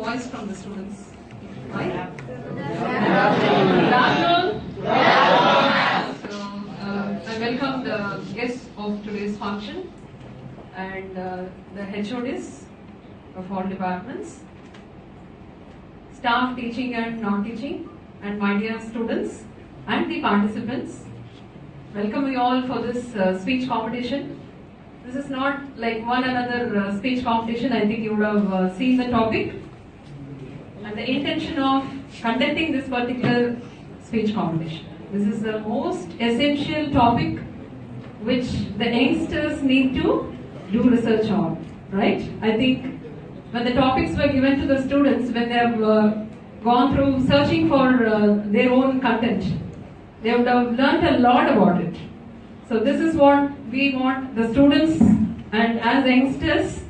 voice from the students. Right? Good afternoon. So, I welcome the guests of today's function and the HODs of all departments, staff teaching and non-teaching, and my dear students and the participants. Welcome you all for this speech competition. This is not like one another speech competition. I think you would have seen the topic and the intention of conducting this particular speech competition. This is the most essential topic which the youngsters need to do research on, right? I think when the topics were given to the students, when they have gone through searching for their own content, they would have learnt a lot about it. So this is what we want the students and as youngsters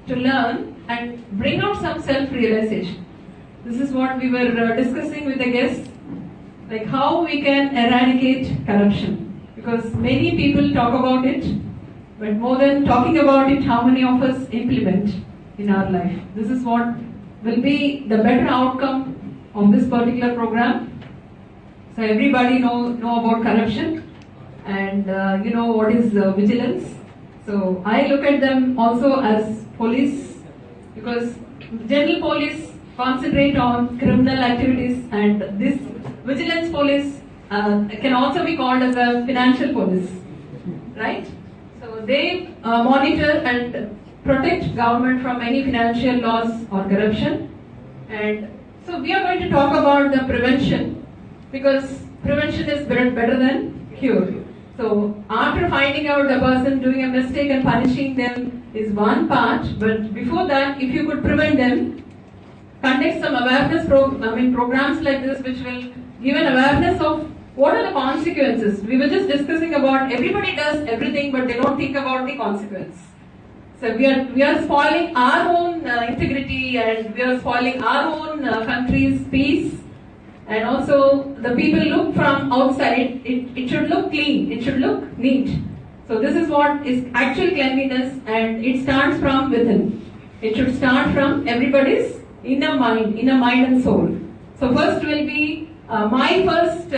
to learn and bring out some self-realization. This is what we were discussing with the guests, like how we can eradicate corruption. Because many people talk about it, but more than talking about it, how many of us implement in our life? This is what will be the better outcome of this particular program. So everybody know about corruption and you know what is vigilance. So I look at them also as police, because general police concentrate on criminal activities, and this vigilance police can also be called as a financial police, right? So they monitor and protect government from any financial loss or corruption. And so we are going to talk about the prevention, because prevention is better than cure. So after finding out the person doing a mistake and punishing them is one part, but before that, if you could prevent them, conduct some awareness programs like this, which will give an awareness of what are the consequences. We were just discussing about everybody does everything, but they don't think about the consequence. So we are spoiling our own integrity, and we are spoiling our own country's peace. And also the people look from outside, it should look clean, it should look neat. So this is what is actual cleanliness, and it starts from within. It should start from everybody's inner mind and soul. So first will be my first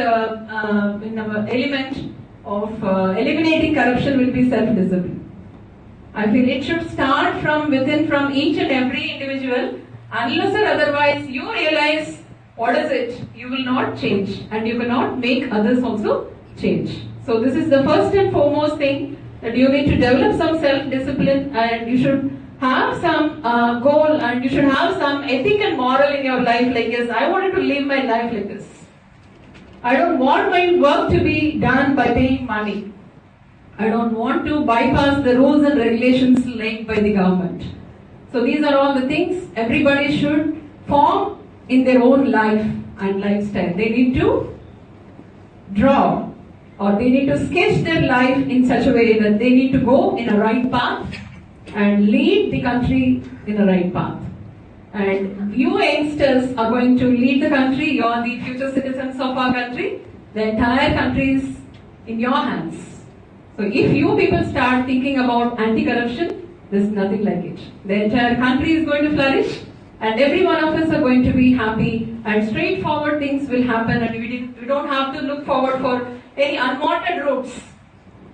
element of eliminating corruption will be self-discipline. I feel it should start from within, from each and every individual. Unless or otherwise you realize what is it, you will not change, and you cannot make others also change. So this is the first and foremost thing, that you need to develop some self-discipline, and you should have some goal, and you should have some ethic and moral in your life, like, yes, I wanted to live my life like this. I don't want my work to be done by paying money. I don't want to bypass the rules and regulations laid by the government. So these are all the things everybody should form in their own life and lifestyle. They need to draw, or they need to sketch their life in such a way that they need to go in a right path and lead the country in a right path. And you youngsters are going to lead the country. You are the future citizens of our country. The entire country is in your hands. So if you people start thinking about anti-corruption, there's nothing like it. The entire country is going to flourish, and every one of us are going to be happy, and straightforward things will happen, and we don't have to look forward for any unwanted routes,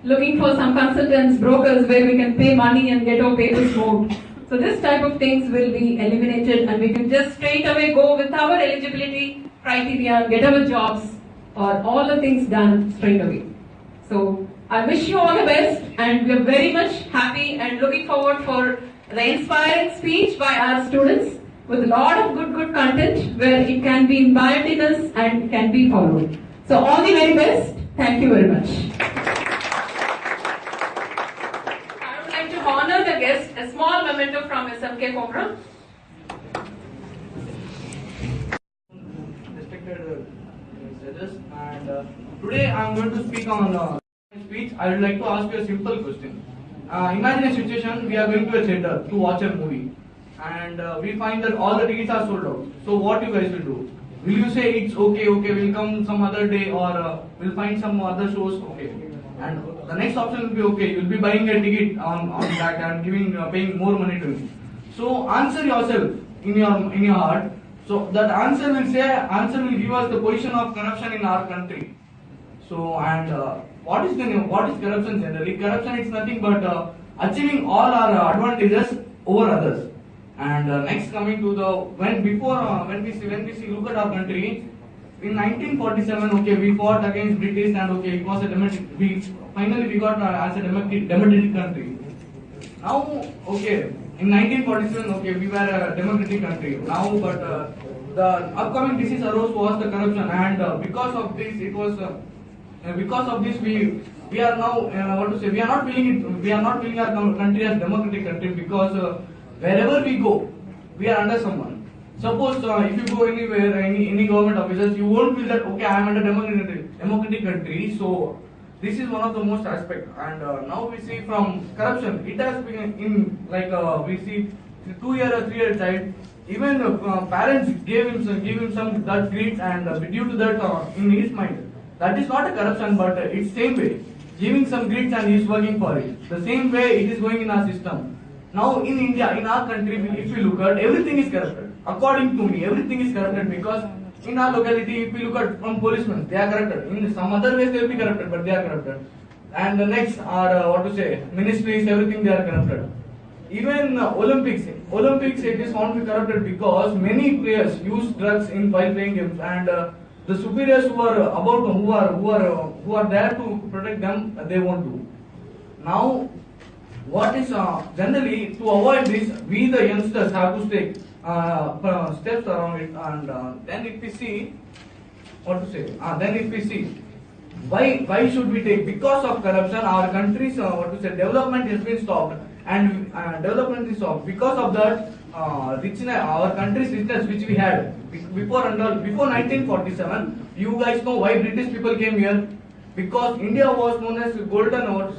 looking for some consultants, brokers, where we can pay money and get our papers moved. So this type of things will be eliminated, and we can just straight away go with our eligibility criteria, get our jobs, or all the things done straight away. So I wish you all the best, and we are very much happy and looking forward for the inspiring speech by our students with a lot of good content where it can be imbibed in us and can be followed. So all the very best. Thank you very much. I would like to honor the guest, a small memento from SMK Komra. Respected judges, and today I am going to speak on speech. I would like to ask you a simple question. Imagine a situation: we are going to a theater to watch a movie, and we find that all the tickets are sold out. So what you guys will do? Will you say it's okay, we'll come some other day, or we'll find some other shows, okay? And the next option will be okay, you'll be buying a ticket on that and paying more money to it. So answer yourself, in your heart. So that answer will give us the position of corruption in our country. So and what is corruption generally? Corruption is nothing but achieving all our advantages over others. And next coming to the when we see look at our country in 1947, okay, we fought against British and okay, it was a finally we got as a democratic country. Now, okay, in 1947, okay, we were a democratic country. Now, but the upcoming disease arose was the corruption, and because of this, we are now we are not feeling our country as democratic country because wherever we go, we are under someone. Suppose if you go anywhere, any government offices, you won't feel that okay, I am under democratic country. So this is one of the most aspect. And now we see from corruption, it has been in we see 2-year or 3-year child. Even parents gave him some that grades, and due to that in his mind, that is not a corruption, but it's same way giving some grades and he is working for it. The same way it is going in our system. Now in India, in our country, if we look at, everything is corrupted. According to me, everything is corrupted because in our locality, if we look at from policemen, they are corrupted. In some other ways, they will be corrupted, but they are corrupted. And the next are ministries, everything they are corrupted. Even Olympics, it is found to be corrupted because many players use drugs while playing games, and the superiors who are there to protect them, they won't do. Now, what is generally to avoid this, we the youngsters have to take steps around it, and then if we see why should we take, because of corruption our country's development has been stopped, and development is stopped because of that richness, our country's richness which we had before 1947. You guys know why British people came here? Because India was known as golden world,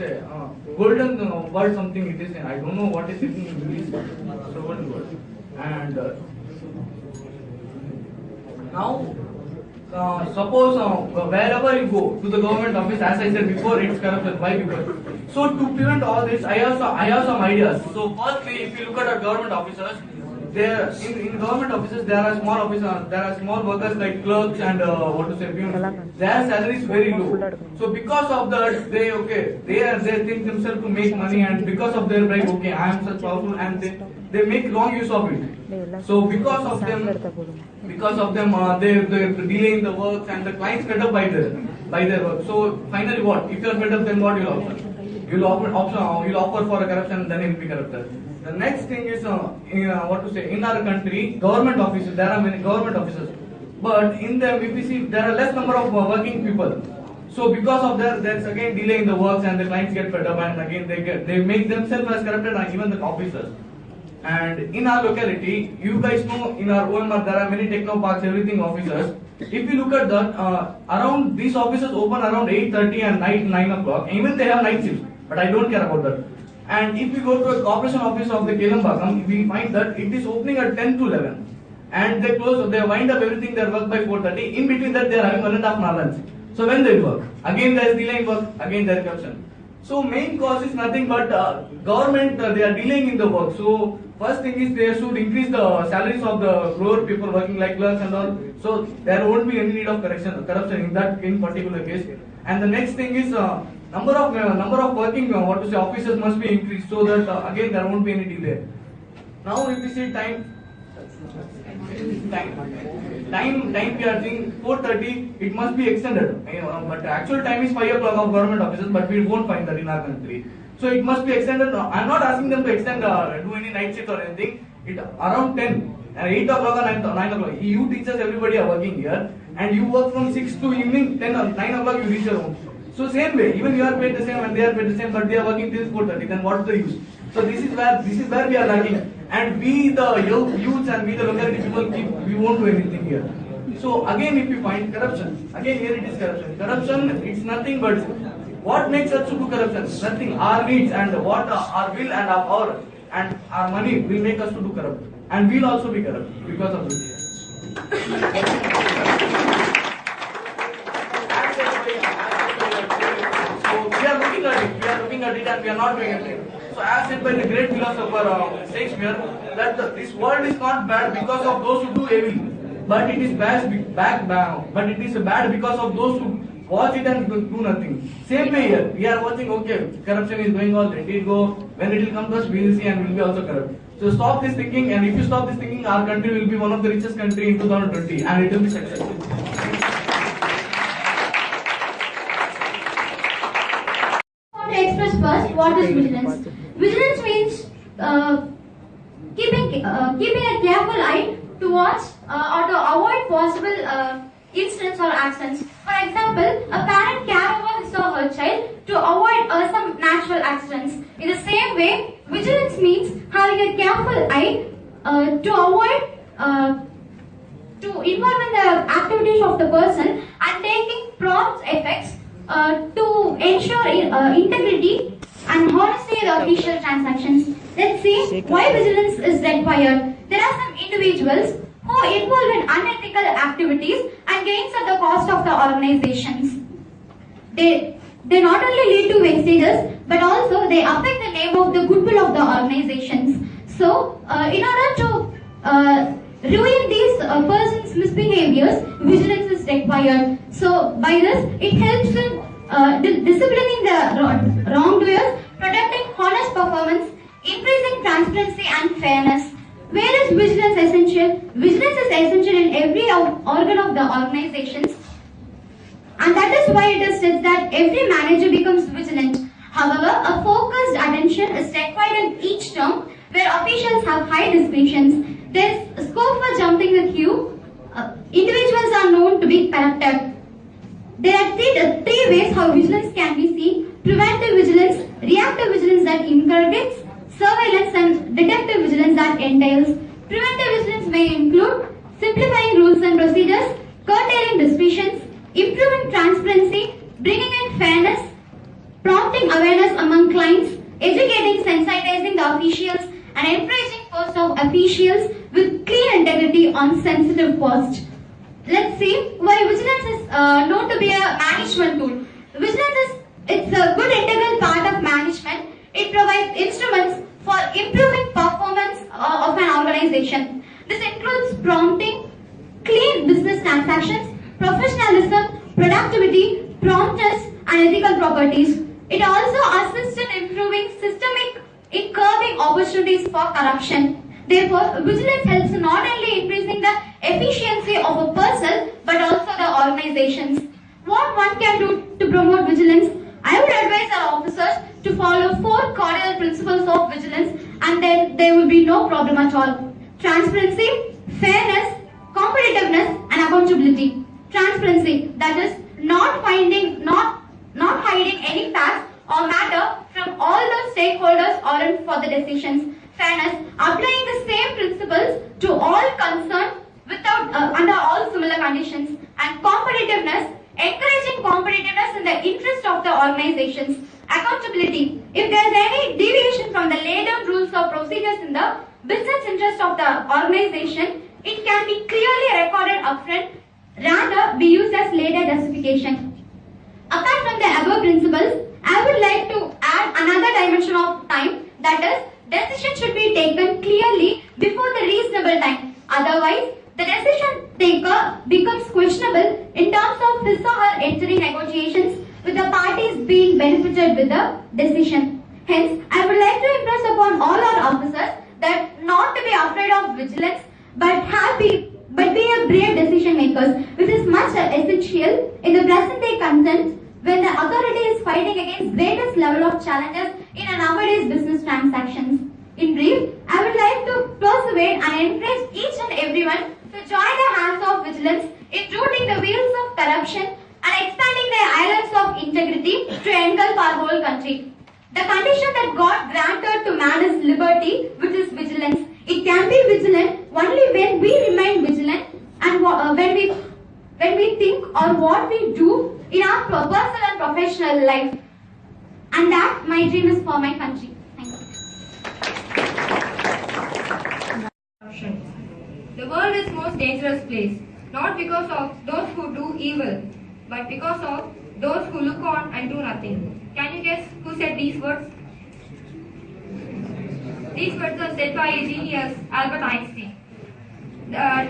something it is. I don't know what is it in English. So golden world. And now, suppose wherever you go to the government office, as I said before, it's corruption. Why? Because so to prevent all this, I have some ideas. So firstly, if you look at our government officers, there in government offices there are small officers, there are small workers like clerks and peons. Their salary is very low. So because of that, they think themselves to make money, and because of their pride, okay, I am such powerful, and they make wrong use of it. So because of them, they delay in the work, and the clients fed up by their work. So finally, what? If you are fed up, then what you'll offer? You'll offer for a corruption, then it will be corrupted. The next thing is in our country, government offices. There are many government offices, but in them, if we see, there are less number of working people. So because of that, there's again delay in the works, and the clients get fed up, and again they make themselves as corrupted, and even the officers. And in our locality, you guys know, in our OMR there are many techno parks, everything officers. If you look at that, around these offices open around 8:30 and night 9 o'clock. Even they have night shifts, but I don't care about that. And if we go to a corporation office of the Kelambakam, we find that it is opening at 10 to 11. And they wind up everything, their work by 4:30. In between that, they are having 1.5 hour lunch. So when they work, again there is delay in work, again there is corruption. So main cause is nothing but government, they are delaying in the work. So first thing is they should increase the salaries of the lower people working like clerks and all. So there won't be any need of corruption in particular case. And the next thing is number of working officers must be increased, so that again there won't be any delay. Now if we see time we are seeing 4:30, it must be extended. But actual time is 5 o'clock of government offices, but we won't find that in our country. So it must be extended. I'm not asking them to extend, do any night shift or anything. It around 10 and 8 o'clock or 9 o'clock. You teachers, everybody are working here, and you work from 6 to evening 10 or 9 o'clock. You reach your home. So same way, even you are paid the same and they are paid the same, but they are working till 4:30. Then what's the use? So this is where we are lacking, and we the youths and we the locality people we won't do anything here. So again, if you find corruption, again here it is corruption. Corruption, it's nothing but what makes us to do corruption? Nothing. Our needs and what our will and our power and our money will make us to do corrupt, and we'll also be corrupt because of this. So we are looking at it and we are not doing anything. So So as said by the great philosopher Shakespeare, that this world is not bad because of those who do evil, but it is but it is bad because of those who watch it and do nothing. Same way here, we are watching, okay, corruption is going on, let it go. When it will come to us, we will see and we will be also corrupt. So stop this thinking, and if you stop this thinking, our country will be one of the richest country in 2020 and it will be successful. To express first, what is vigilance? Vigilance means keeping a careful eye to watch or to avoid possible incidents or accidents. For example, a parent care over his or her child to avoid some natural accidents. In the same way, vigilance means having a careful eye to avoid to involve in the activities of the person and taking prompt effects to ensure integrity and honesty in the official transactions. Let's see why vigilance is required. There are some individuals who involve in unethical activities and gains at the cost of the organizations. They not only lead to wastages, but also they affect the name of the goodwill of the organizations. So, in order to ruin these persons' misbehaviors, vigilance is required. So, by this, it helps in disciplining the wrongdoers, protecting honest performance, increasing transparency and fairness. Where is vigilance essential? Vigilance is essential in every organ of the organizations, and that is why it is said that every manager becomes vigilant. However, a focused attention is required in each term where officials have high discretions. There is scope for jumping the queue. Individuals are known to be corrupted. There are three ways how vigilance can be seen: preventive vigilance, reactive vigilance that inculcates, surveillance and detective vigilance that entails. Preventive vigilance may include simplifying rules and procedures, curtailing suspicions, improving transparency, bringing in fairness, prompting awareness among clients, educating, sensitizing the officials, and encouraging posts of officials with clear integrity on sensitive posts. Let's see why vigilance is known to be a management tool. Vigilance is a good integral part of management. It provides instruments for improving performance of an organization. This includes prompting clean business transactions, professionalism, productivity, promptness, and ethical properties. It also assists in improving systemic in curbing opportunities for corruption. Therefore, vigilance helps not only increasing the efficiency of a person but also the organizations. What one can do to promote vigilance? I would advise our officers to follow 4 cardinal principles of vigilance, and then there will be no problem at all. Transparency, fairness, competitiveness, and accountability. Transparency, that is not hiding any facts or matter from all the stakeholders or in for the decisions. Fairness, applying the same principles to all concerned without under all similar conditions. And competitiveness, encouraging competitiveness in the interest of the organizations. Accountability, if there is any deviation from the laid down rules or procedures in the business interest of the organization, it can be clearly recorded upfront, rather be used as later justification. Apart from the above principles, I would like to add another dimension of time, that is, decision should be taken clearly before the reasonable time. Otherwise, the decision taker becomes questionable in terms of his or her entering negotiations with the parties being benefited with the decision. Hence, I would like to impress upon all our officers that not to be afraid of vigilance, but be a brave decision makers, which is much essential in the present day content when the authority is fighting against greatest level of challenges in a nowadays business transactions. In brief, I would like to persuade and encourage each and everyone to join the hands of vigilance in rooting the wheels of corruption and expanding the islands of integrity to engulf our whole country. The condition that God granted to man is liberty, which is vigilance. It can be vigilant only when we remain vigilant and when we think or what we do in our personal and professional life. And that my dream is for my country. Thank you. Corruption. The world is most dangerous place, not because of those who do evil, but because of those who look on and do nothing. Can you guess who said these words? These words are said by genius Albert Einstein.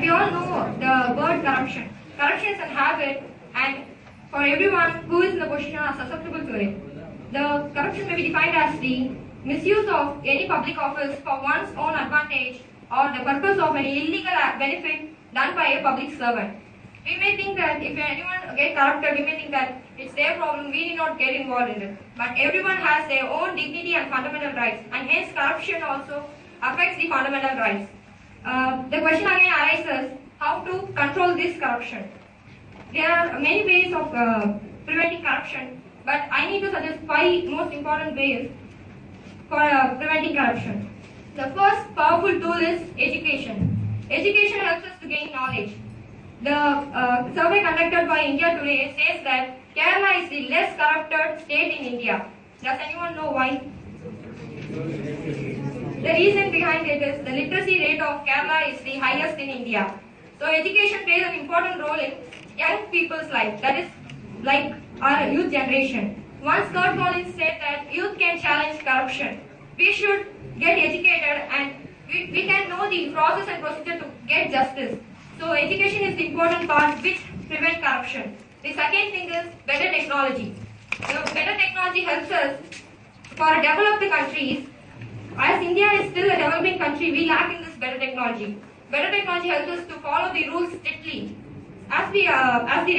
We all know the word corruption. Corruption is a habit, and for everyone who is in the position are susceptible to it. The corruption may be defined as the misuse of any public office for one's own advantage or the purpose of an illegal benefit done by a public servant. We may think that if anyone gets corrupted, we may think that it's their problem, we need not get involved in it. But everyone has their own dignity and fundamental rights, and hence corruption also affects the fundamental rights. The question again arises, how to control this corruption? There are many ways of preventing corruption, but I need to suggest 5 most important ways for preventing corruption. The first powerful tool is education. Education helps us to gain knowledge. The survey conducted by India Today says that Kerala is the less corrupted state in India. Does anyone know why? The reason behind it is the literacy rate of Kerala is the highest in India. So education plays an important role in young people's life, that is like our youth generation. Once Kurt Collins said that youth can challenge corruption. We should get educated and we can know the process and procedure to get justice. So education is the important part which prevents corruption. The second thing is better technology. Better technology helps us for developed countries. As India is still a developing country, we lack in this better technology. Better technology helps us to follow the rules strictly. As the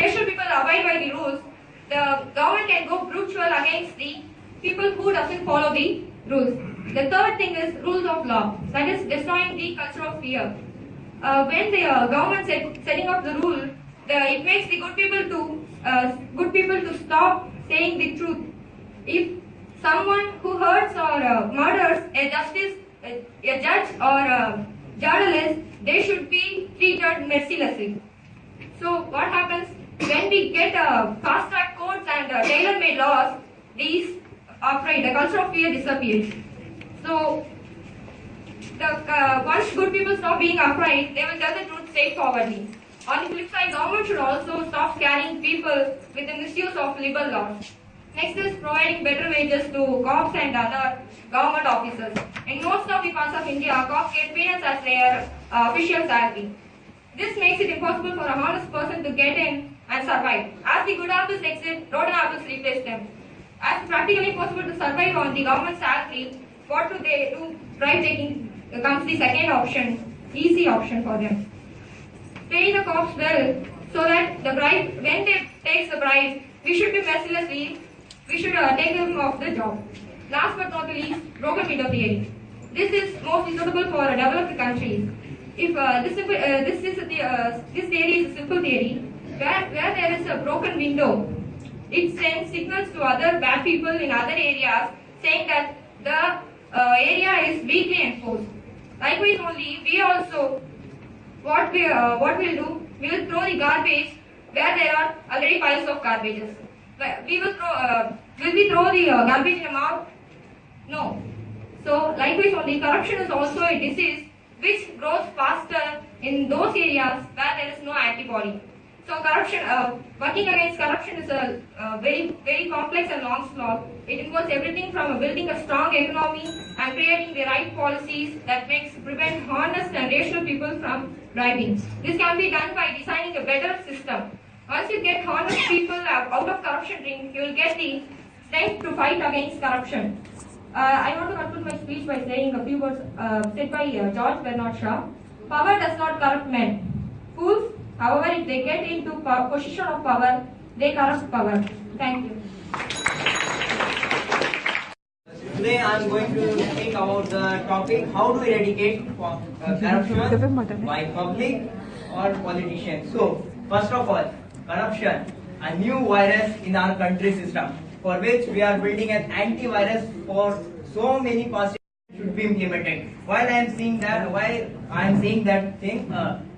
racial people abide by the rules, the government can go brutal against the people who doesn't follow the rules. The third thing is rules of law, that is destroying the culture of fear. When the government setting up the rule, it makes the good people to stop saying the truth. If someone who hurts or murders a judge or a journalist, they should be treated mercilessly. So what happens when we get fast-track courts and tailor-made laws? These the culture of fear disappears. So once good people stop being upright, they will tell the truth straightforwardly. On the flip side, government should also stop scaring people with the misuse of liberal laws. Next is providing better wages to cops and other government officers. In most of the parts of India, cops get peanuts as their official salary. This makes it impossible for a honest person to get in and survive. As the good apples exit, rotten apples replace them. As practically impossible to survive on the government salary, what do they do? Bribe taking comes the second option, easy option for them. Pay the cops well so that the bribe, when they take the bribe, we should be mercilessly, we should take them off the job. Last but not least, broken window theory. This is most suitable for developed countries. If this theory is a simple theory, where there is a broken window, it sends signals to other bad people in other areas saying that the area is weakly enforced. Likewise, only we also what we'll do, we will throw the garbage where there are already piles of garbages. We will throw. Will we throw the garbage in a mouth? No. So likewise, only corruption is also a disease which grows faster in those areas where there is no antibody. So corruption, working against corruption is a very complex and long slog. It involves everything from building a strong economy and creating the right policies that prevent honest and rational people from bribing. This can be done by designing a better system. Once you get honest people out of corruption ring, you will get the strength to fight against corruption. I want to conclude my speech by saying a few words said by George Bernard Shaw. Power does not corrupt men. Fools, however, if they get into position of power, they corrupt power. Thank you. Today I am going to speak about the topic how to eradicate corruption by public or politicians. So, first of all, corruption, a new virus in our country system, for which we are building an antivirus for so many past should be implemented. While I am saying that thing,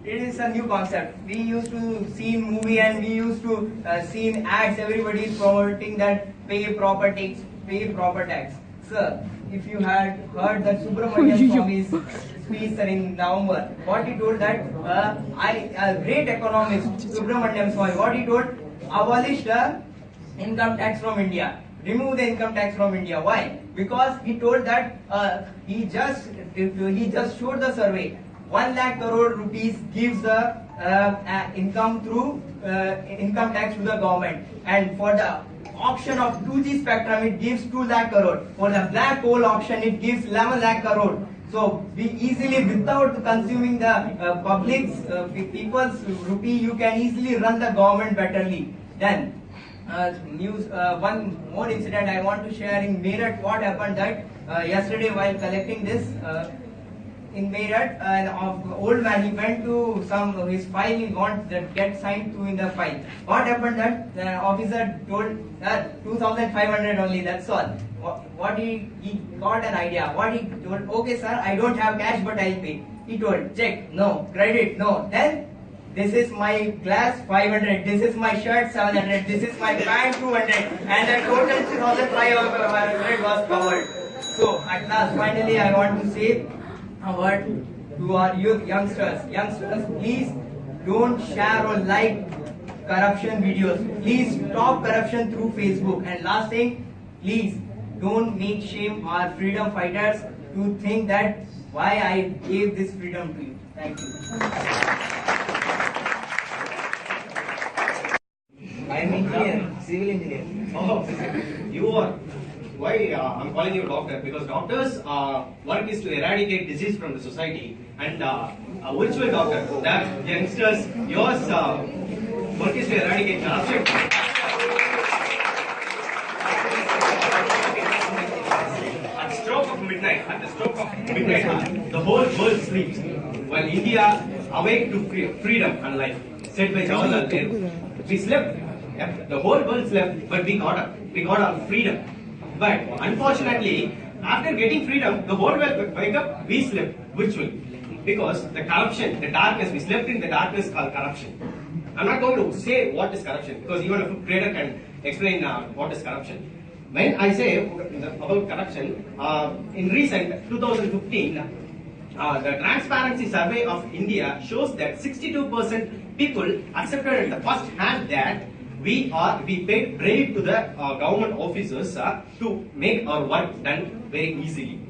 it is a new concept. We used to see movie and we used to see in ads. Everybody is promoting that pay proper tax, pay proper tax. Sir, if you had heard that Subramanian Swami's speech in November, what he told that a great economist Subramanian Swami, what he told, abolish the income tax from India, remove the income tax from India. Why? because he told that he just showed the survey. 1 lakh crore rupees gives the income through income tax to the government, and for the auction of 2G spectrum it gives 2 lakh crore. For the black hole auction it gives 11 lakh crore. So we easily, without consuming the public's people's rupee, you can easily run the government betterly. Then one more incident I want to share in Meerut. What happened that yesterday while collecting this in Meerut, an old man, he went to his file, he want that get signed to in the file. What happened that the officer told that 2,500 only, that's all. What he got an idea. What he told, okay sir, I don't have cash but I'll pay. He told, check, no, credit, no. Then this is my glass 500, this is my shirt 700, this is my pant 200, and the total 2,500 was covered. So at last, finally I want to say a word to our youth, youngsters, please don't share or like corruption videos. Please stop corruption through Facebook. And last thing, please don't make shame our freedom fighters to think that why I gave this freedom to you. Thank you. I am engineer, civil engineer. Oh, you are. Why I'm calling you doctor? Because doctors' work is to eradicate disease from the society, and a virtual doctor, that youngsters, yours work is to eradicate corruption. At the stroke of midnight, the whole world sleeps, while India awake to freedom and life, said by Jawaharlal Nehru. We slept. The whole world slept, but we got up. We got our freedom. But unfortunately, after getting freedom, the whole world wake up, we slept virtually. Because the corruption, the darkness, we slept in the darkness called corruption. I'm not going to say what is corruption, because even a trader can explain what is corruption. When I say about corruption, in recent 2015, the Transparency Survey of India shows that 62% people accepted at the first hand that we paid bribe to the government officers to make our work done very easily.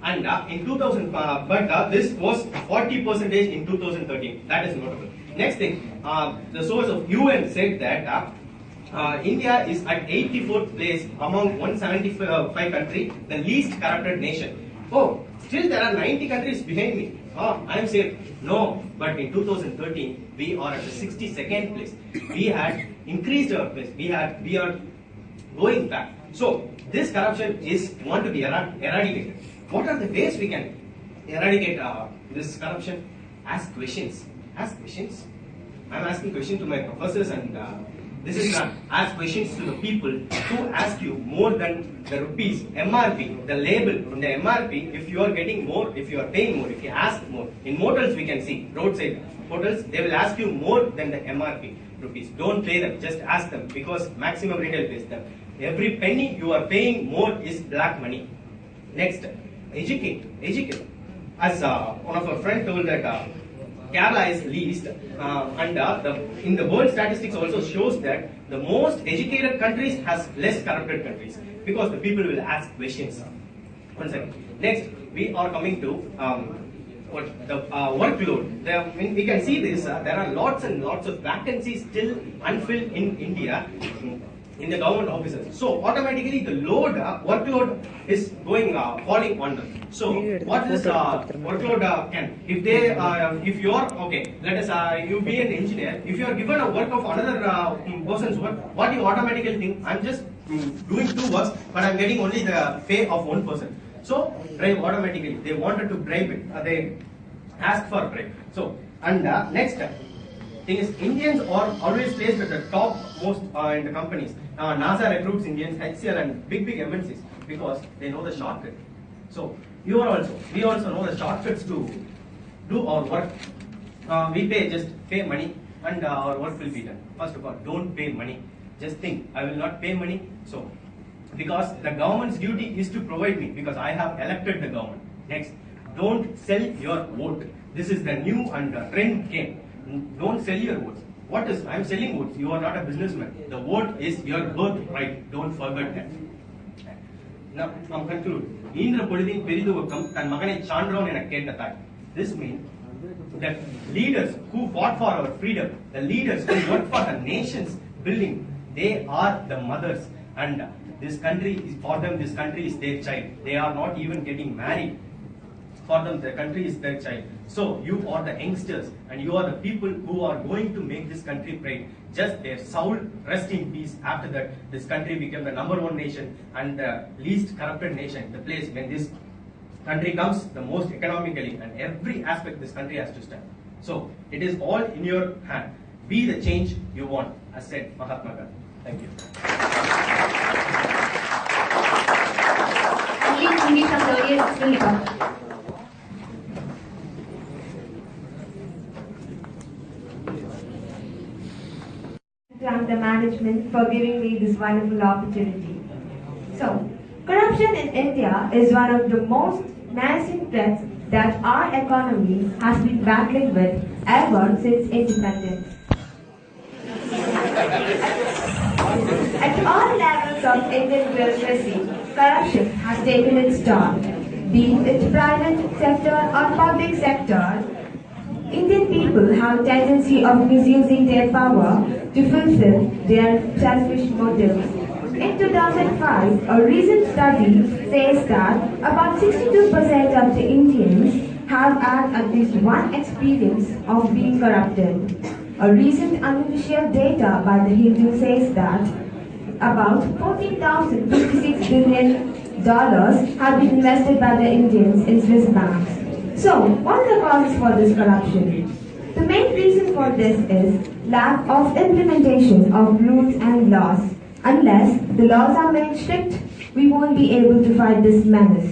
And in 2000, but this was 40% in 2013. That is notable. Next thing, the source of UN said that India is at 84th place among 175 countries, the least corrupted nation. Oh, still there are 90 countries behind me. I am safe. No, but in 2013 we are at the 62nd place. We had increased our place. We are going back. So this corruption is want to be eradicated. What are the ways we can eradicate this corruption? Ask questions. Ask questions. I am asking questions to my professors, and this is ask questions to the people who ask you more than the rupees, MRP, the label from the MRP. If you are getting more, if you are paying more, if you ask more. In motels we can see, roadside hotels, they will ask you more than the MRP rupees. Don't pay them, just ask them, because maximum retail pays them. Every penny you are paying more is black money. Next, educate. As one of our friends told that Kerala is least, and in the world statistics also shows that the most educated countries has less corrupted countries, because the people will ask questions. One second. Next, we are coming to workload. We can see this. There are lots and lots of vacancies still unfilled in India. In the government offices, so automatically the workload is falling on them. So what this workload can, if you are okay, let us you be an engineer. If you are given a work of another person's work, what you automatically think? I'm just doing two works, but I'm getting only the pay of one person. So bribe automatically. They wanted to bribe it. They ask for bribe. So and next thing is, Indians are always placed at the top most in the companies. NASA recruits Indians, HCL and big MNCs, because they know the shortcut. So we also know the shortcuts to do our work. We just pay money, and our work will be done. First of all, don't pay money. Just think, I will not pay money. So because the government's duty is to provide me, because I have elected the government. Next, don't sell your vote. This is the new and trend game. Don't sell your votes. What is? I am selling votes. You are not a businessman. The vote is your birthright. Don't forget that. I'm conclude. ஈன்ற பொழுதின் பெரிதுவக்கம் தன் மகனை சான்றோன் என கேட்ட தாய். This means that leaders who fought for our freedom, the leaders who worked for the nation's building, they are the mothers, and this country is for them. This country is their child. They are not even getting married. For them, the country is their child. So you are the youngsters, and you are the people who are going to make this country proud. Just their soul rest in peace. After that, this country became the #1 nation and the least corrupted nation. The place when this country comes the most economically, and every aspect this country has to stand. So it is all in your hand. Be the change you want, as said Mahatma Gandhi. Thank you. Only from the audience will talk. Thank the management for giving me this wonderful opportunity. So, corruption in India is one of the most menacing threats that our economy has been battling with ever since independence. At all levels of Indian bureaucracy, corruption has taken its toll. Be it private sector or public sector, Indian people have a tendency of misusing their power to fulfill their selfish motives. In 2005, a recent study says that about 62% of the Indians have had at least one experience of being corrupted. A recent unofficial data by the Hindu says that about $14,056 billion have been invested by the Indians in Swiss banks. So, what are the causes for this corruption? The main reason for this is lack of implementation of rules and laws. Unless the laws are made strict, we won't be able to fight this menace.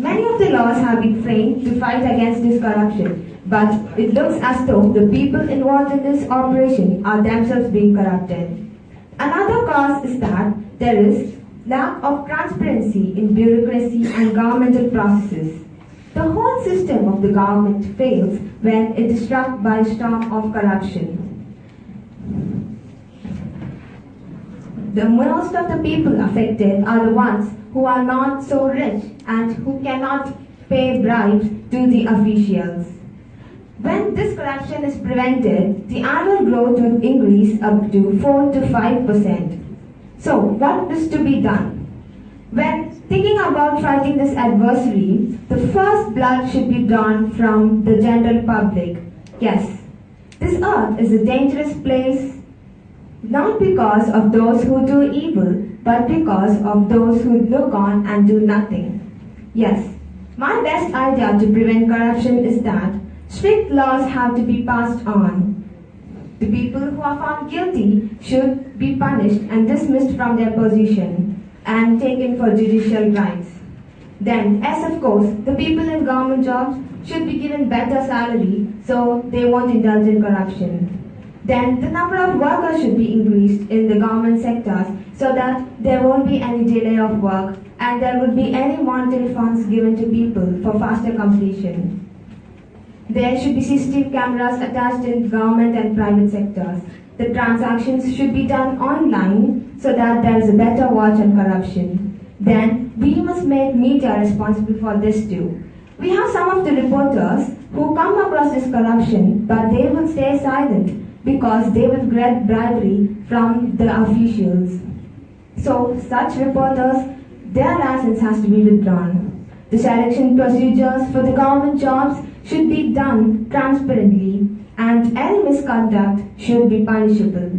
Many of the laws have been framed to fight against this corruption, but it looks as though the people involved in this operation are themselves being corrupted. Another cause is that there is lack of transparency in bureaucracy and governmental processes. The whole system of the government fails when it is struck by a storm of corruption. The most of the people affected are the ones who are not so rich and who cannot pay bribes to the officials. When this corruption is prevented, the annual growth will increase up to 4 to 5%. So, what is to be done? When thinking about fighting this adversary, the first blood should be drawn from the general public. Yes, this earth is a dangerous place, not because of those who do evil, but because of those who look on and do nothing. Yes, my best idea to prevent corruption is that strict laws have to be passed on. The people who are found guilty should be punished and dismissed from their position and taken for judicial rights. Then, as of course, the people in government jobs should be given better salary so they won't indulge in corruption. Then, the number of workers should be increased in the government sectors so that there won't be any delay of work and there will be any monetary funds given to people for faster completion. There should be CCTV cameras attached in government and private sectors. The transactions should be done online so that there is a better watch on corruption. Then, we must make media responsible for this too. We have some of the reporters who come across this corruption, but they will stay silent because they will get bribery from the officials. So, such reporters, their license has to be withdrawn. The selection procedures for the government jobs should be done transparently and any misconduct should be punishable.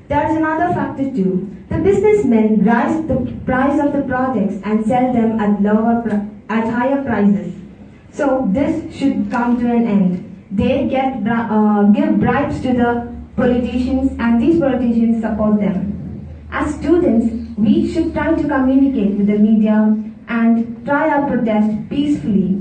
There is another factor too. The businessmen rise the price of the products and sell them at higher prices. So this should come to an end. They give bribes to the politicians and these politicians support them. As students, we should try to communicate with the media and try our protest peacefully.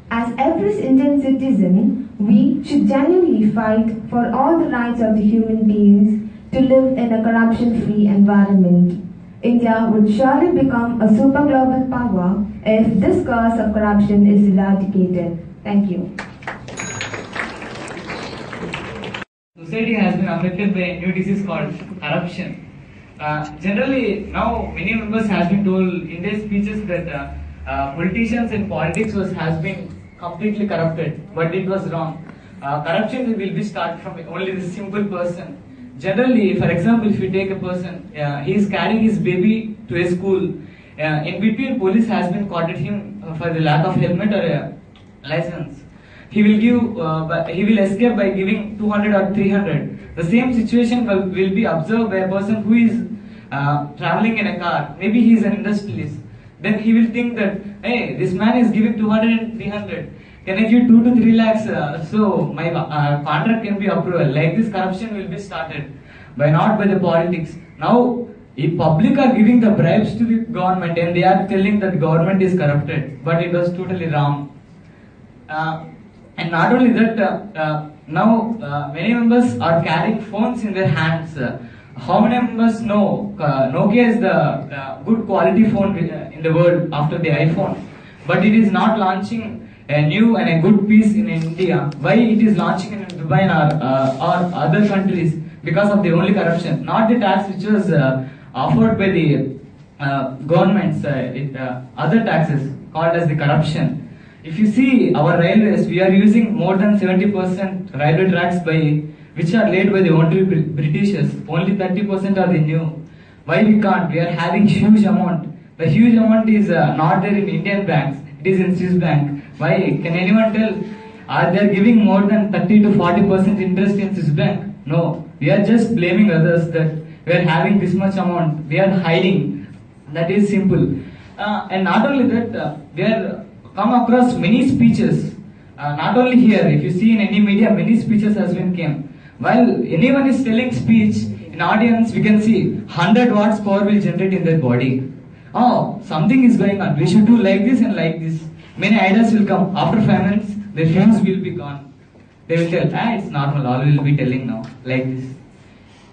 As every Indian citizen, we should genuinely fight for all the rights of the human beings to live in a corruption-free environment. India would surely become a super global power if this curse of corruption is eradicated. Thank you. Society has been affected by a new disease called corruption. Generally, now many members has been told in their speeches that politicians and politics has been completely corrupted, but it was wrong. Corruption will be started from only the simple person. Generally, for example, if you take a person, he is carrying his baby to a school. In between, police has been caught him for the lack of helmet or a license. He will escape by giving 200 or 300. The same situation will be observed by a person who is traveling in a car. Maybe he is an industrialist. Then he will think that, hey, this man is giving 200 and 300. Can I give 2 to 3 lakhs so my contract can be approved? Like this, corruption will be started not by the politics. Now, if public are giving the bribes to the government and they are telling that government is corrupted, but it was totally wrong. And not only that, now many members are carrying phones in their hands. How many members know Nokia is the good quality phone in the world after the iPhone? But it is not launching a new and a good piece in India. Why it is launching in Dubai or other countries? Because of the only corruption, not the tax which was offered by the governments, other taxes called as the corruption. If you see our railways, we are using more than 70% railway tracks which are laid by the only Britishers. Only 30% are the new. Why we can't? We are having huge amount. The huge amount is not there in Indian banks. It is in Swiss bank. Why? Can anyone tell? Are they giving more than 30 to 40% interest in Swiss bank? No. We are just blaming others that we are having this much amount. We are hiding. That is simple. And not only that, we are come across many speeches. Not only here, if you see in any media, many speeches has been came. While anyone is telling speech, in audience we can see 100 watts power will generate in their body. Oh, something is going on. We should do like this and like this. Many ideas will come. After 5 minutes, the fumes will be gone. They will tell, it's normal, all will be telling now, like this.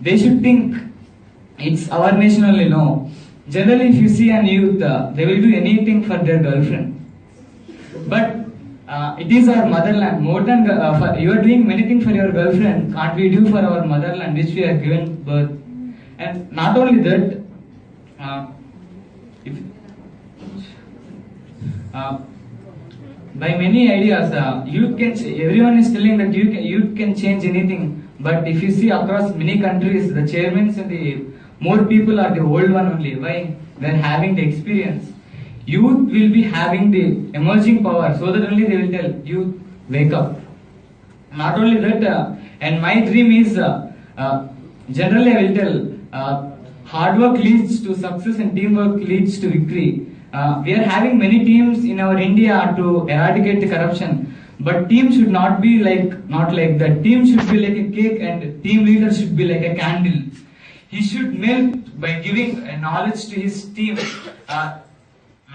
They should think, it's our nation only, no. Generally, if you see an youth, they will do anything for their girlfriend. But it is our motherland. More than you are doing many things for your girlfriend, can't we do for our motherland, which we have given birth? And not only that, by many ideas, youth can. Everyone is telling that youth can change anything. But if you see across many countries, the chairmen and the more people are the old one only. Why? They are having the experience. Youth will be having the emerging power, so that only they will tell youth, wake up. Not only that, and my dream is generally I will tell hard work leads to success and teamwork leads to victory. We are having many teams in our India to eradicate the corruption, but team should not be not like that. Team should be like a cake and team leader should be like a candle. He should melt by giving knowledge to his team.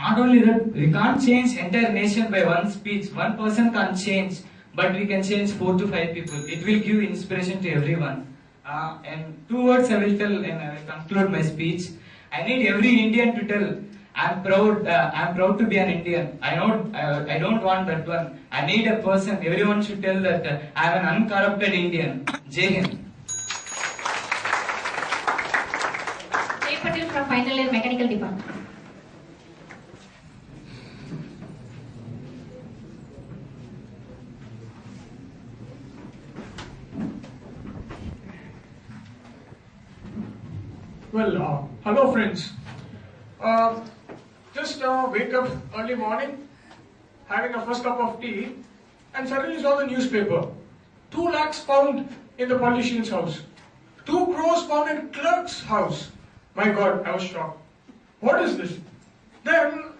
Not only that, we can't change entire nation by one speech. One person can't change, but we can change 4 to 5 people. It will give inspiration to everyone. And 2 words I will tell and I will conclude my speech. I need every Indian to tell, I'm proud to be an Indian. I don't want that one. I need a person. Everyone should tell that I'm an uncorrupted Indian. Jai Hind. From final year mechanical department. Well, hello friends. Just wake up early morning, having a first cup of tea, and suddenly saw the newspaper. 2 lakhs found in the politician's house. 2 crores found in clerk's house. My God, I was shocked. What is this? Then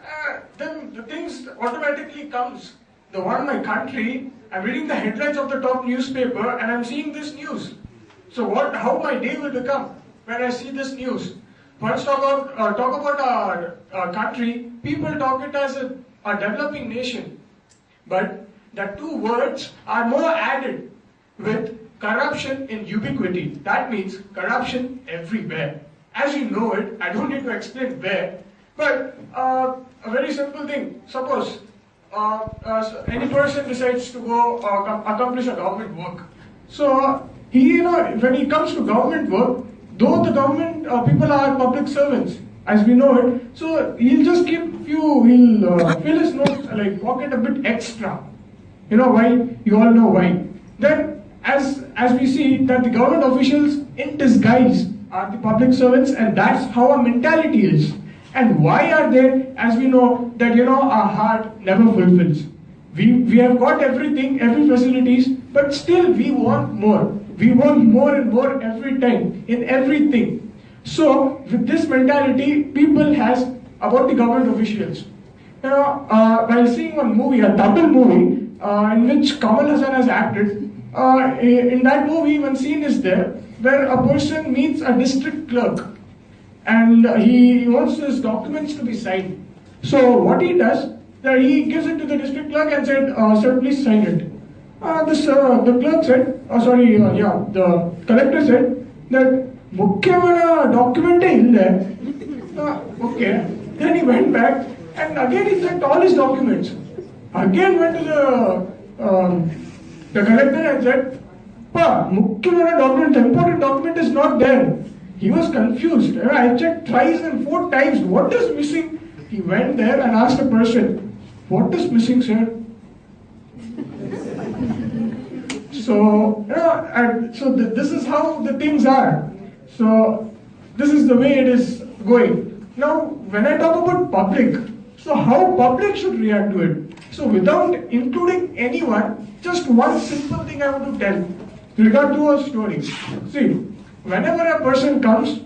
the things automatically comes. The one, my country, I'm reading the headlines of the top newspaper and I'm seeing this news. So how my day will become when I see this news? Once talk about our country, people talk it as a developing nation. But the 2 words are more added with corruption in ubiquity. That means corruption everywhere. As you know it, I don't need to explain where, but a very simple thing. Suppose any person decides to go accomplish a government work. So when he comes to government work, though the government people are public servants, as we know it, so he'll just keep he'll fill his notes, like pocket a bit extra. You know why? You all know why. Then, as we see that the government officials in disguise are the public servants, and that's how our mentality is. And why are they? As we know that our heart never fulfills. We have got everything, every facilities, but still we want more. We want more and more every time, in everything. So, with this mentality, people has about the government officials. While seeing one movie, a double movie, in which Kamal Hassan has acted, in that movie, one scene is there where a person meets a district clerk, and he wants his documents to be signed. So, what he does, that he gives it to the district clerk and said, "Sir, please sign it." The clerk said, the collector said that mukyamana document illa. Okay. Then he went back and again he checked all his documents. Again went to the collector and said, "Pa, mukyamana document, the important document is not there." He was confused. I checked thrice and 4 times. What is missing? He went there and asked the person, "What is missing, sir?" So, this is how the things are. So, this is the way it is going. Now, when I talk about public, so how public should react to it? So, without including anyone, just one simple thing I want to tell regard to a story. See, whenever a person comes,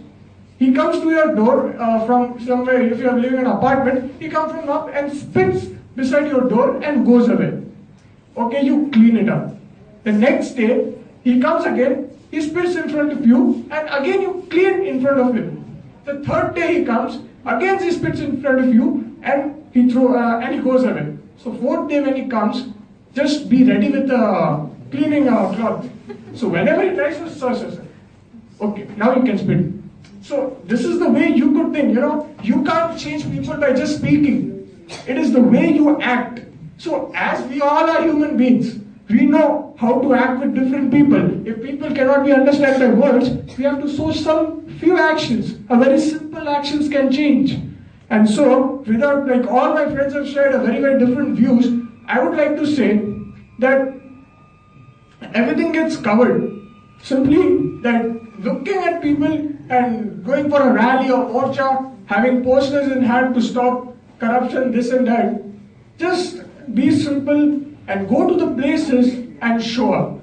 he comes to your door from somewhere. If you are living in an apartment, he comes from up and spits beside your door and goes away. Okay, you clean it up. The next day, he comes again, he spits in front of you, and again you clean in front of him. The third day he comes, again he spits in front of you, and he goes away. So fourth day when he comes, just be ready with the cleaning cloth. So whenever he tries to, sir. Okay, now you can spit. So this is the way you could think, you can't change people by just speaking. It is the way you act. So as we all are human beings, we know how to act with different people. If people cannot be understood by words, we have to show some few actions. A very simple actions can change. And so, without, like all my friends have shared a very, very different views, I would like to say that everything gets covered. Simply that looking at people and going for a rally or morcha, having posters in hand to stop corruption, this and that, just be simple and go to the places and show up.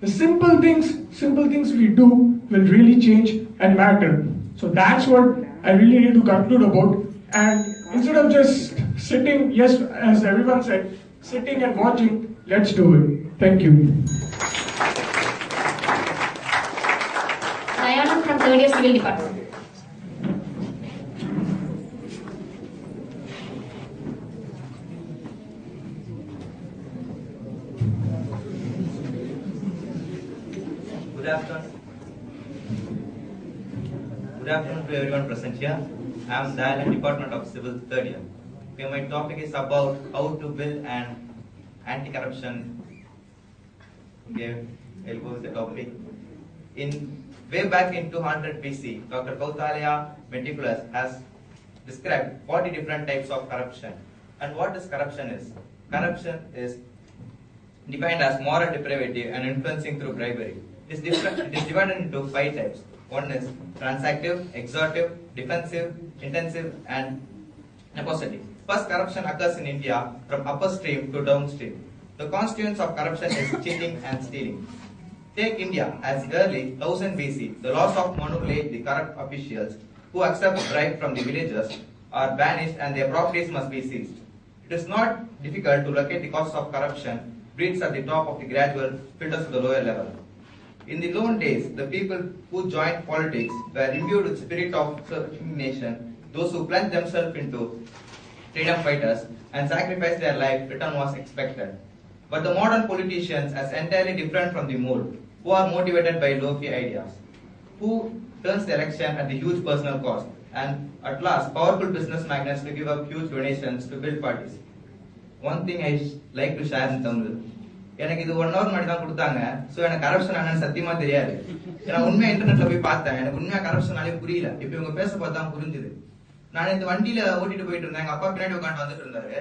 The simple things we do will really change and matter. So that's what I really need to conclude about. And instead of just sitting, yes, as everyone said, sitting and watching, let's do it. Thank you. Diana from 3rd year Civil Department. Good afternoon to everyone present here. I am the Department of Civil 3rd year. Okay, my topic is about how to build an anti-corruption. Okay, I'll go with the topic. Way back in 200 BC, Dr. Ushaa Meticulous has described 40 different types of corruption. And what this corruption is? Corruption is defined as moral depravity and influencing through bribery. It is divided into 5 types. One is transactive, exhortive, defensive, intensive, and nepotistic. First, corruption occurs in India from upstream to downstream. The constituents of corruption is cheating and stealing. Take India as early 1000 BC. The laws of Manu laid the corrupt officials who accept bribe from the villagers are banished and their properties must be seized. It is not difficult to locate the causes of corruption. Breeds at the top of the gradual filters to the lower level. In the lone days, the people who joined politics were imbued with spirit of self-indignation. Those who plunged themselves into freedom fighters and sacrificed their life, return was expected. But the modern politicians are entirely different from the mold, who are motivated by low-fee ideas, who turns the election at the huge personal cost, and at last, powerful business magnates to give up huge donations to build parties. One thing I like to share in Tamil. எனக்கு இது 1 hour முன்னாடி தான் கொடுத்தாங்க. So எனக்கு corruption என்னன்னு சத்தியமா தெரியாது. நான் உண்மையா இன்டர்நெட்ல போய் பார்த்தேன். எனக்கு உண்மையா கரப்ஷனாலே புரியல. இப்ப இவங்க பேச பார்த்தா புரிஞ்சுது. நான் இந்த வண்டியில ஓட்டிட்டு போயிட்டு இருந்தேன். எங்க அப்பா பின்னாடி உட்காந்து வந்துட்டு இருந்தாரு.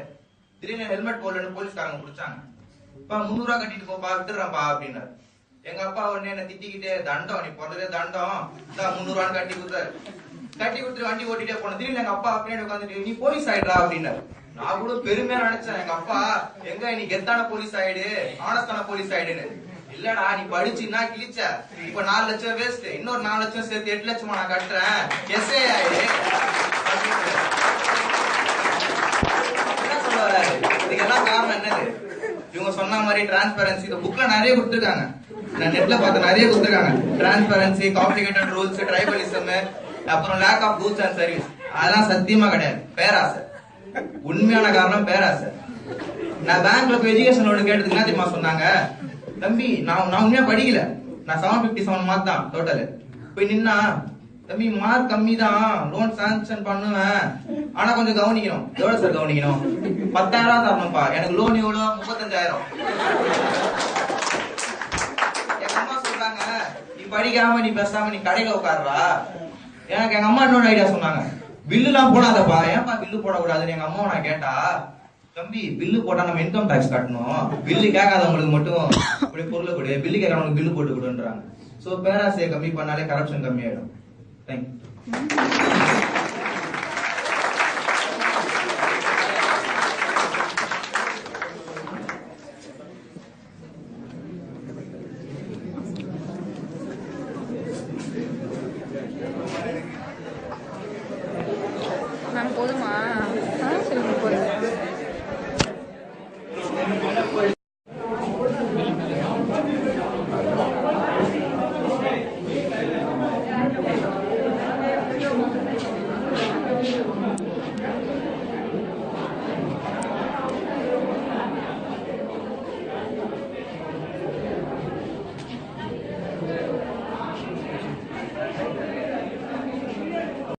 திடீர்னு ஹெல்மெட் போடலன்னு போலீஸ்காரங்க பிடிச்சாங்க. அப்பா 300 ரூபா கட்டிட்டு போப்பா, விட்டுறப்பா அப்படின்னாரு. எங்க அப்பா உடனே என்ன திட்டிக்கிட்டே, தண்டம் நீ போடுறதே தண்டம், 300 ரூபான்னு கட்டி கொடுத்தாரு. கட்டி கொடுத்துட்டு வண்டி ஓட்டிட்டே போன. திடீர்னு எங்க அப்பா பின்னாடி உட்காந்துட்டு நீ போலீஸ் ஆயிடுறா அப்படின்னாரு. நான் கூட பெருமையா நினைச்சேன், எங்க அப்பா எங்க நீ கெத்தான போலீஸ் ஆயிடு, ஆனஸ்டான போலீஸ் ஆயிடுன்னு. இல்லடா நீ படிச்சுன்னா கிழிச்ச, இப்ப 4 லட்சம் வேஸ்ட், இன்னொரு 4 லட்சம் சேர்த்து 8 லட்சமா நான் கட்டுறேன், எஸ்ஏ ஆயிடு. என்ன சொல்ல வராரு? இதுக்கெல்லாம் காரணம் என்னது? இவங்க சொன்ன மாதிரி டிரான்ஸ்பரன்சி. இந்த புக்ல நிறைய கொடுத்துருக்காங்க, நான் நெட்ல பார்த்து நிறைய கொடுத்துருக்காங்க. டிரான்ஸ்பரன்சி, காம்ப்ளிகேட்டட் ரூல்ஸ், ட்ரைபலிசம், அப்புறம் lack of goods and service. அதெல்லாம் சத்தியமா கிடையாது, பேராசை. உண்மையான காரணம் பேராசை. நான் பேங்க்ல போய் எஜுகேஷன் லோன் கேட்டதுக்கு என்ன தெரியுமா சொன்னாங்க? தம்பி நான் உண்மையா படிக்கல, நான் 757 மார்க் தான் டோட்டல். போய் நின்னா, தம்பி மார்க் கம்மி தான், லோன் சாங்ஷன் பண்ணுவேன், ஆனா கொஞ்சம் கவனிக்கணும். எவ்வளவு சார் கவனிக்கணும்? 10,000 தரணும்ப்பா. எனக்கு லோன் எவ்வளவு? 35,000. எங்க அம்மா சொல்றாங்க, நீ படிக்காம நீ பேசாம நீ கடையில உட்காருறா. எனக்கு எங்க அம்மா இன்னொரு ஐடியா சொன்னாங்க, பில்லு எல்லாம் போடாதப்பா. ஏன்பா பில்லு போடக்கூடாதுன்னு எங்க அம்மாவை நான் கேட்டா, தம்பி பில்லு போட்டா நம்ம இன்கம் டாக்ஸ் கட்டணும், பில்லு கேட்காதவங்களுக்கு மட்டும் இப்படி பொருள் கொடு, பில்லு கேட்கறவங்களுக்கு பில்லு போட்டு கொடுன்றாங்க. சோ பேராசையை கம்மி பண்ணாலே கரப்ஷன் கம்மி ஆயிடும். தேங்க்யூ.